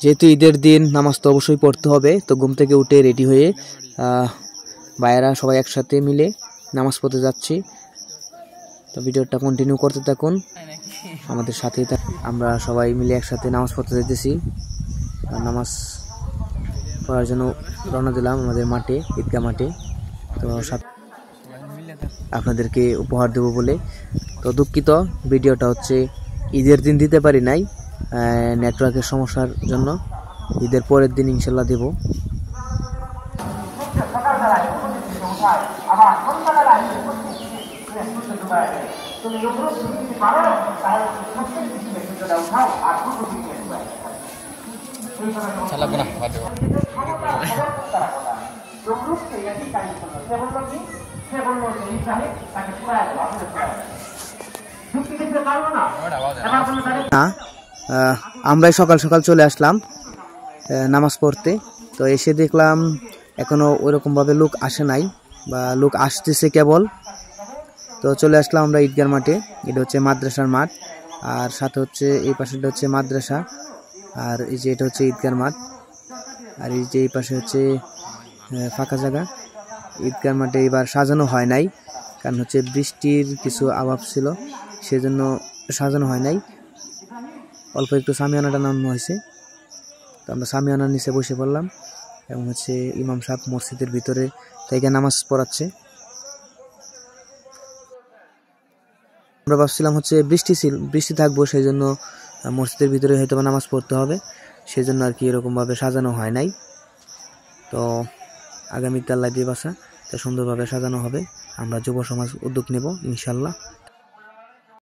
যেহেতু ঈদের দিন নামাজ তো অবশ্যই পড়তে হবে, তো ঘুম থেকে উঠে রেডি হয়ে ভাইয়েরা সবাই একসাথে মিলে নামাজ পড়তে যাচ্ছি। তো ভিডিওটা কন্টিনিউ করতে থাকুন, আমাদের সাথেই আমরা সবাই মিলে একসাথে নামাজ পড়তে যেতেছি। নামাজ পড়ার জন্য রওনা দিলাম আমাদের মাঠে, ঈদগাহ মাঠে। তো আপনাদেরকে উপহার দেব বলে। তো দুঃখিত, ভিডিওটা হচ্ছে ঈদের দিন দিতে পারি নাই, নেটওয়ার্কের সমস্যার জন্য। ঈদের পরের দিন ইনশাল্লাহ দেব। আমরাই সকাল সকাল চলে আসলাম নামাজ পড়তে। তো এসে দেখলাম এখনো ওইরকম ভাবে লোক আসে নাই, বা লোক আসতেছে কেবল। তো চলে আসলাম আমরা ঈদগাহ মাঠে। এটা হচ্ছে মাদ্রাসার মাঠ, আর সাথে হচ্ছে এই পাশেটা হচ্ছে মাদ্রাসা, আর এই যে এটা হচ্ছে ঈদগাহ মাঠ, আর এই যে এই পাশে হচ্ছে ফাঁকা জায়গা। ঈদগাহ মাঠে এবার সাজানো হয় নাই, কারণ হচ্ছে বৃষ্টির কিছু অভাব ছিল, সেজন্য সাজানো হয় নাই। অল্প একটু সামিয়ানাটা নামানো হয়েছে। তো আমরা সামিয়ানার নিচে বসে পড়লাম, এবং হচ্ছে ইমাম সাহেব মসজিদের ভিতরে থেকে নামাজ পড়াচ্ছে। আমরা ভাবছিলাম হচ্ছে বৃষ্টি থাকবো, সেই জন্য মসজিদের ভিতরে হয়তো নামাজ পড়তে হবে, সেই জন্য আর কি এরকমভাবে সাজানো হয় নাই। তো আগামীতে আল্লাহ দিয়ে বাসা, তো সুন্দরভাবে সাজানো হবে। আমরা যুব সমাজ উদ্যোগ নেব ইনশাল্লাহ।